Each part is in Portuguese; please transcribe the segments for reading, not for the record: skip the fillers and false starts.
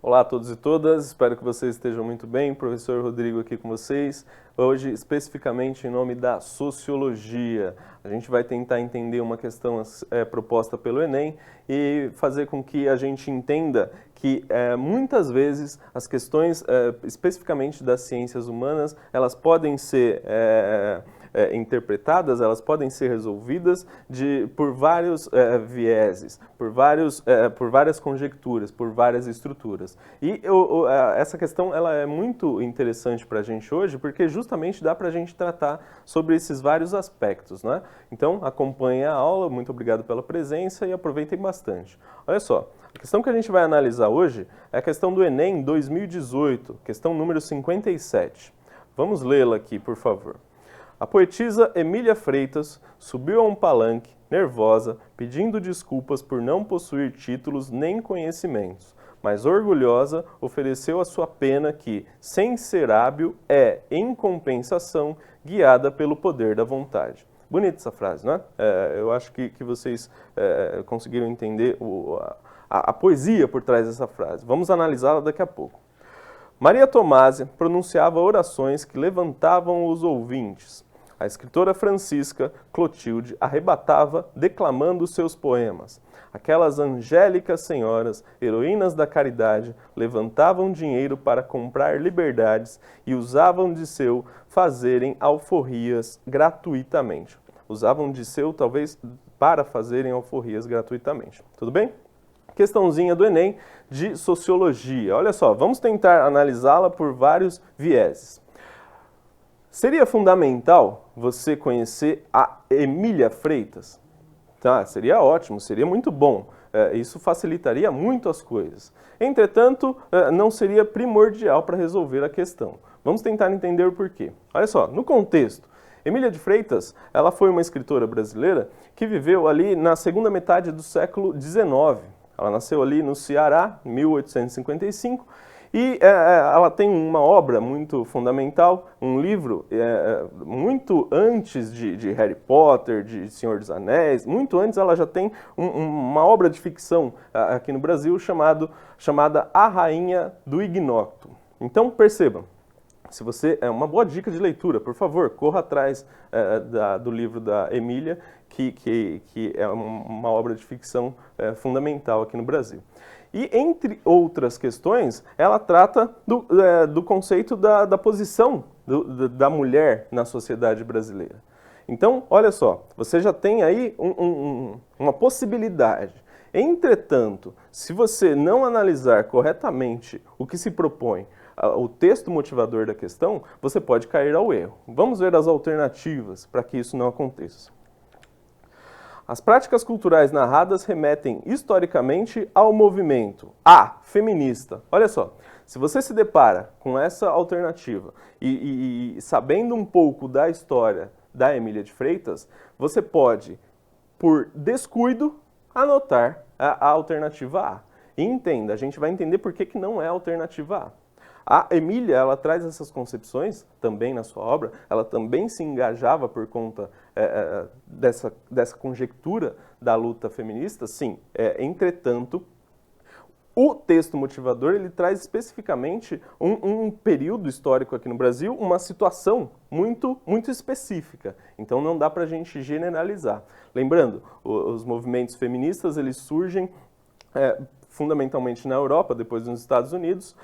Olá a todos e todas, espero que vocês estejam muito bem. Professor Rodrigo aqui com vocês, hoje especificamente em nome da Sociologia. A gente vai tentar entender uma questão proposta pelo Enem e fazer com que a gente entenda que muitas vezes as questões especificamente das ciências humanas, elas podem ser interpretadas, elas podem ser resolvidas por vários vieses, por várias conjecturas, por várias estruturas. E essa questão ela é muito interessante para a gente hoje, porque justamente dá para a gente tratar sobre esses vários aspectos, né? Então, acompanhem a aula, muito obrigado pela presença e aproveitem bastante. Olha só, a questão que a gente vai analisar hoje é a questão do Enem 2018, questão número 57. Vamos lê-la aqui, por favor. A poetisa Emília Freitas subiu a um palanque, nervosa, pedindo desculpas por não possuir títulos nem conhecimentos, mas orgulhosa ofereceu a sua pena que, sem ser hábil, é, em compensação, guiada pelo poder da vontade. Bonita essa frase, não é? Eu acho que vocês conseguiram entender a poesia por trás dessa frase. Vamos analisá-la daqui a pouco. Maria Tomásia pronunciava orações que levantavam os ouvintes. A escritora Francisca Clotilde arrebatava declamando seus poemas. Aquelas angélicas senhoras, heroínas da caridade, levantavam dinheiro para comprar liberdades e usavam de seu fazerem alforrias gratuitamente. Usavam de seu, talvez, para fazerem alforrias gratuitamente. Tudo bem? Questãozinha do Enem de Sociologia. Olha só, vamos tentar analisá-la por vários vieses. Seria fundamental você conhecer a Emília Freitas? Tá, seria ótimo, seria muito bom. Isso facilitaria muito as coisas. Entretanto, não seria primordial para resolver a questão. Vamos tentar entender o porquê. Olha só, no contexto, Emília de Freitas, ela foi uma escritora brasileira que viveu ali na segunda metade do século XIX. Ela nasceu ali no Ceará, em 1855, e ela tem uma obra muito fundamental, um livro muito antes de Harry Potter, de Senhor dos Anéis, muito antes ela já tem uma obra de ficção aqui no Brasil chamada A Rainha do Ignócto. Então percebam, se você é uma boa dica de leitura, por favor, corra atrás do livro da Emília, que é uma obra de ficção fundamental aqui no Brasil. E, entre outras questões, ela trata do conceito da posição da mulher na sociedade brasileira. Então, olha só, você já tem aí uma possibilidade. Entretanto, se você não analisar corretamente o que se propõe, o texto motivador da questão, você pode cair ao erro. Vamos ver as alternativas para que isso não aconteça. As práticas culturais narradas remetem historicamente ao movimento A, feminista. Olha só, se você se depara com essa alternativa e sabendo um pouco da história da Emília de Freitas, você pode, por descuido, anotar a alternativa A. E entenda, a gente vai entender por que não é a alternativa A. A Emília, ela traz essas concepções também na sua obra, ela também se engajava por conta dessa conjectura da luta feminista, sim. Entretanto, o texto motivador, ele traz especificamente um período histórico aqui no Brasil, uma situação muito específica. Então não dá para a gente generalizar. Lembrando, os movimentos feministas, eles surgem fundamentalmente na Europa, depois nos Estados Unidos,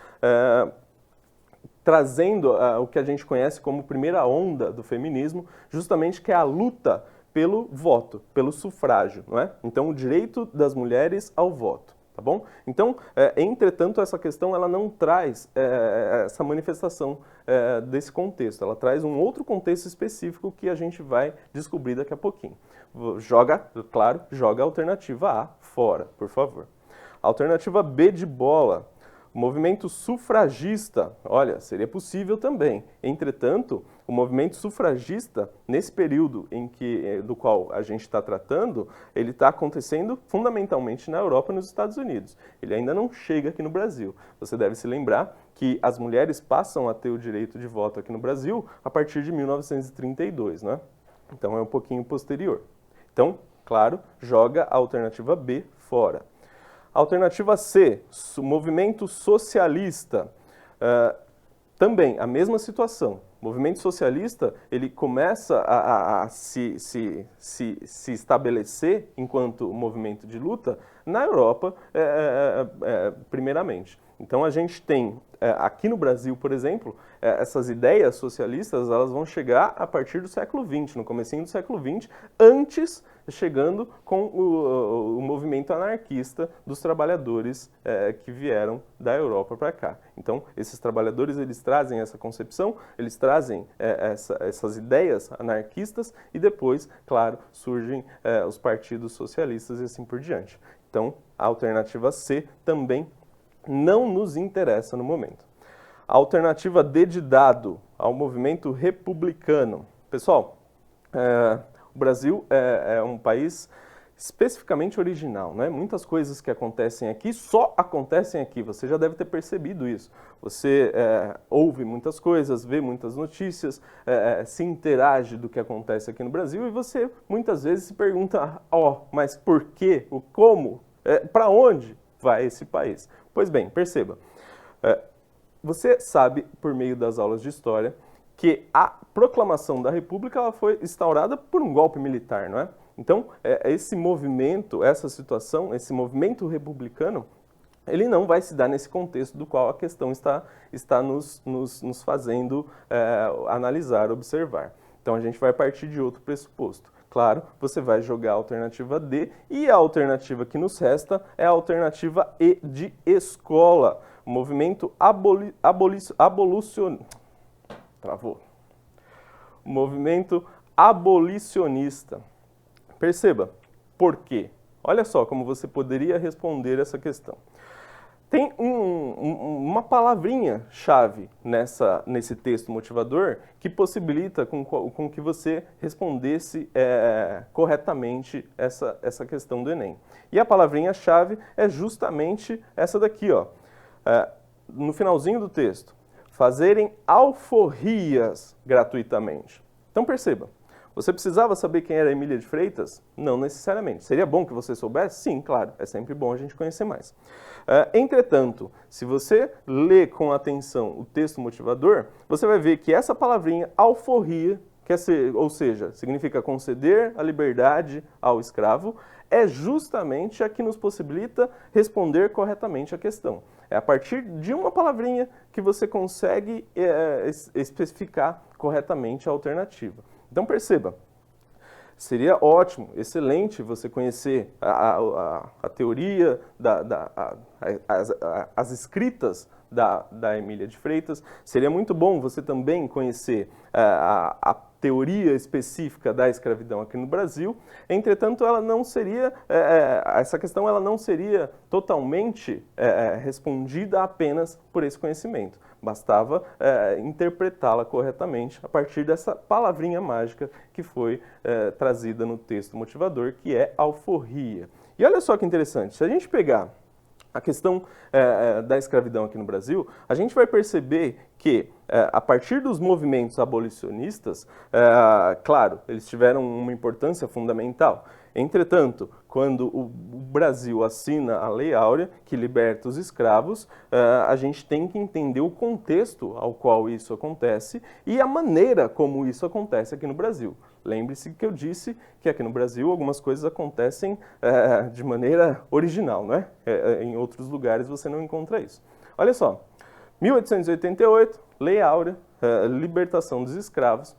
trazendo o que a gente conhece como primeira onda do feminismo, justamente que é a luta pelo voto, pelo sufrágio, não é? Então, o direito das mulheres ao voto, tá bom? Então, entretanto, essa questão ela não traz essa manifestação desse contexto, ela traz um outro contexto específico que a gente vai descobrir daqui a pouquinho. Claro, joga a alternativa A fora, por favor. Alternativa B de bola. O movimento sufragista, olha, seria possível também. Entretanto, o movimento sufragista, nesse período do qual a gente está tratando, ele está acontecendo fundamentalmente na Europa e nos Estados Unidos. Ele ainda não chega aqui no Brasil. Você deve se lembrar que as mulheres passam a ter o direito de voto aqui no Brasil a partir de 1932, né? Então é um pouquinho posterior. Então, claro, joga a alternativa B fora. Alternativa C, movimento socialista. Também a mesma situação. O movimento socialista, ele começa a se estabelecer enquanto movimento de luta na Europa, primeiramente. Então a gente tem, aqui no Brasil, por exemplo, essas ideias socialistas, elas vão chegar a partir do século XX, no comecinho do século XX, antes chegando com o movimento anarquista dos trabalhadores que vieram da Europa para cá. Então, esses trabalhadores, eles trazem essa concepção, eles trazem essas ideias anarquistas e depois, claro, surgem os partidos socialistas e assim por diante. Então, a alternativa C também não nos interessa no momento. A alternativa D de dado ao movimento republicano. Pessoal, o Brasil é um país especificamente original, né? Muitas coisas que acontecem aqui só acontecem aqui. Você já deve ter percebido isso. Você ouve muitas coisas, vê muitas notícias, se interage do que acontece aqui no Brasil e você muitas vezes se pergunta, mas por quê? O como? Para onde vai esse país? Pois bem, perceba. Você sabe, por meio das aulas de história, que a proclamação da República ela foi instaurada por um golpe militar, não é? Então, esse movimento, essa situação, esse movimento republicano, ele não vai se dar nesse contexto do qual a questão está nos fazendo analisar, observar. Então, a gente vai partir de outro pressuposto. Claro, você vai jogar a alternativa D e a alternativa que nos resta é a alternativa E de escola. O movimento movimento abolicionista. Perceba, por quê? Olha só como você poderia responder essa questão. Tem uma palavrinha-chave nesse texto motivador que possibilita com que você respondesse corretamente essa questão do Enem. E a palavrinha-chave é justamente essa daqui, ó. No finalzinho do texto. Fazerem alforrias gratuitamente. Então perceba, você precisava saber quem era Emília de Freitas? Não necessariamente. Seria bom que você soubesse? Sim, claro. É sempre bom a gente conhecer mais. Entretanto, se você lê com atenção o texto motivador, você vai ver que essa palavrinha, alforria, ou seja, significa conceder a liberdade ao escravo, é justamente a que nos possibilita responder corretamente a questão. É a partir de uma palavrinha que você consegue especificar corretamente a alternativa. Então perceba, seria ótimo, excelente você conhecer a teoria, as escritas da Emília de Freitas. Seria muito bom você também conhecer a teoria específica da escravidão aqui no Brasil. Entretanto, ela não seria, essa questão ela não seria totalmente respondida apenas por esse conhecimento. Bastava interpretá-la corretamente a partir dessa palavrinha mágica que foi trazida no texto motivador, que é alforria. E olha só que interessante, se a gente pegar a questão da escravidão aqui no Brasil, a gente vai perceber que, a partir dos movimentos abolicionistas, claro, eles tiveram uma importância fundamental. Entretanto, quando o Brasil assina a Lei Áurea, que liberta os escravos, a gente tem que entender o contexto ao qual isso acontece e a maneira como isso acontece aqui no Brasil. Lembre-se que eu disse que aqui no Brasil algumas coisas acontecem de maneira original, não é? Em outros lugares você não encontra isso. Olha só, 1888, Lei Áurea, libertação dos escravos.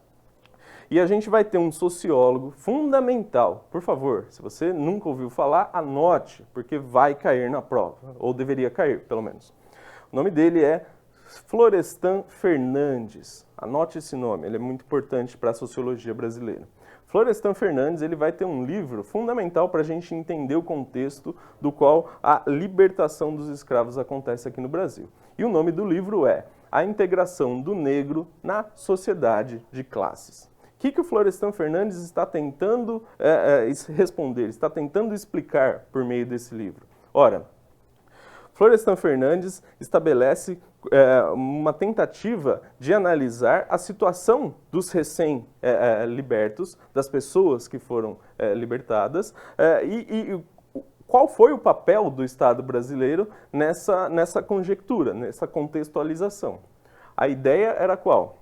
E a gente vai ter um sociólogo fundamental. Por favor, se você nunca ouviu falar, anote, porque vai cair na prova, ou deveria cair, pelo menos. O nome dele é Florestan Fernandes. Anote esse nome, ele é muito importante para a sociologia brasileira. Florestan Fernandes, ele vai ter um livro fundamental para a gente entender o contexto do qual a libertação dos escravos acontece aqui no Brasil. E o nome do livro é A Integração do Negro na Sociedade de Classes. O que o Florestan Fernandes está tentando responder, está tentando explicar por meio desse livro? Ora, Florestan Fernandes estabelece uma tentativa de analisar a situação dos recém-libertos, das pessoas que foram libertadas, e qual foi o papel do Estado brasileiro nessa conjectura, nessa contextualização? A ideia era qual?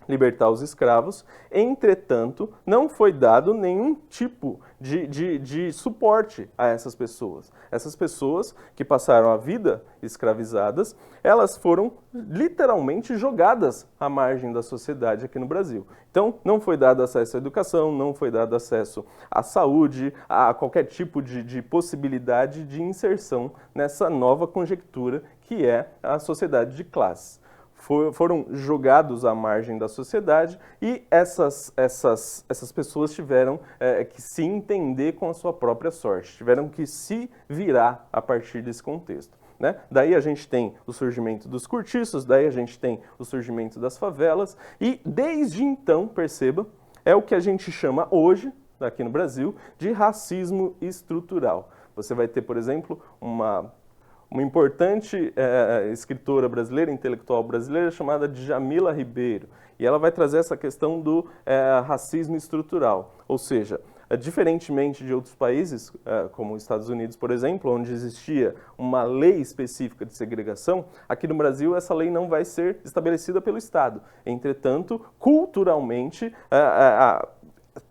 Libertar os escravos, entretanto, não foi dado nenhum tipo de suporte a essas pessoas. Essas pessoas que passaram a vida escravizadas, elas foram literalmente jogadas à margem da sociedade aqui no Brasil. Então, não foi dado acesso à educação, não foi dado acesso à saúde, a qualquer tipo de possibilidade de inserção nessa nova conjectura que é a sociedade de classes. Foram jogados à margem da sociedade e essas pessoas tiveram que se entender com a sua própria sorte, tiveram que se virar a partir desse contexto. Né? Daí a gente tem o surgimento dos cortiços, daí a gente tem o surgimento das favelas e desde então, perceba, é o que a gente chama hoje, aqui no Brasil, de racismo estrutural. Você vai ter, por exemplo, uma importante escritora brasileira, intelectual brasileira, chamada Djamila Ribeiro. E ela vai trazer essa questão do racismo estrutural. Ou seja, diferentemente de outros países, como os Estados Unidos, por exemplo, onde existia uma lei específica de segregação, aqui no Brasil essa lei não vai ser estabelecida pelo Estado. Entretanto, culturalmente,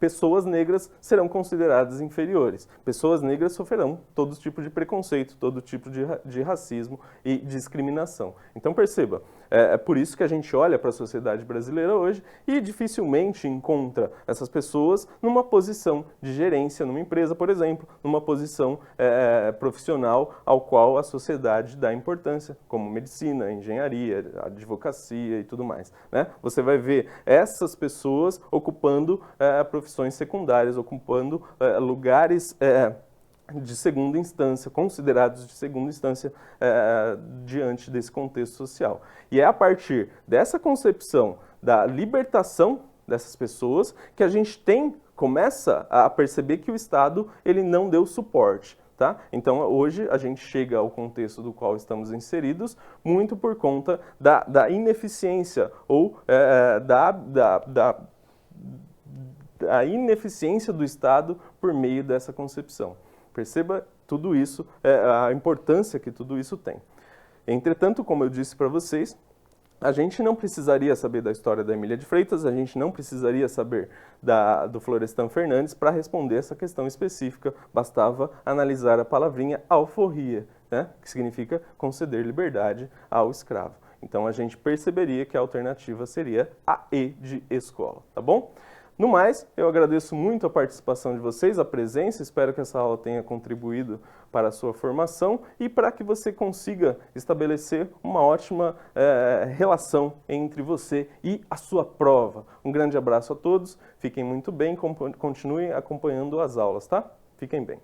pessoas negras serão consideradas inferiores. Pessoas negras sofrerão todo tipo de preconceito, todo tipo de racismo e discriminação. Então perceba, é por isso que a gente olha para a sociedade brasileira hoje e dificilmente encontra essas pessoas numa posição de gerência numa empresa, por exemplo, numa posição profissional ao qual a sociedade dá importância, como medicina, engenharia, advocacia e tudo mais. Né? Você vai ver essas pessoas ocupando profissões secundárias, ocupando lugares de segunda instância, considerados de segunda instância diante desse contexto social. E é a partir dessa concepção da libertação dessas pessoas que a gente começa a perceber que o Estado ele não deu suporte. Tá? Então, hoje, a gente chega ao contexto do qual estamos inseridos muito por conta da ineficiência ou a ineficiência do Estado por meio dessa concepção. Perceba tudo isso, a importância que tudo isso tem. Entretanto, como eu disse para vocês, a gente não precisaria saber da história da Emília de Freitas, a gente não precisaria saber do Florestan Fernandes para responder essa questão específica, bastava analisar a palavrinha alforria, né? Que significa conceder liberdade ao escravo. Então a gente perceberia que a alternativa seria a E de escola, tá bom? No mais, eu agradeço muito a participação de vocês, a presença, espero que essa aula tenha contribuído para a sua formação e para que você consiga estabelecer uma ótima relação entre você e a sua prova. Um grande abraço a todos, fiquem muito bem, continuem acompanhando as aulas, tá? Fiquem bem.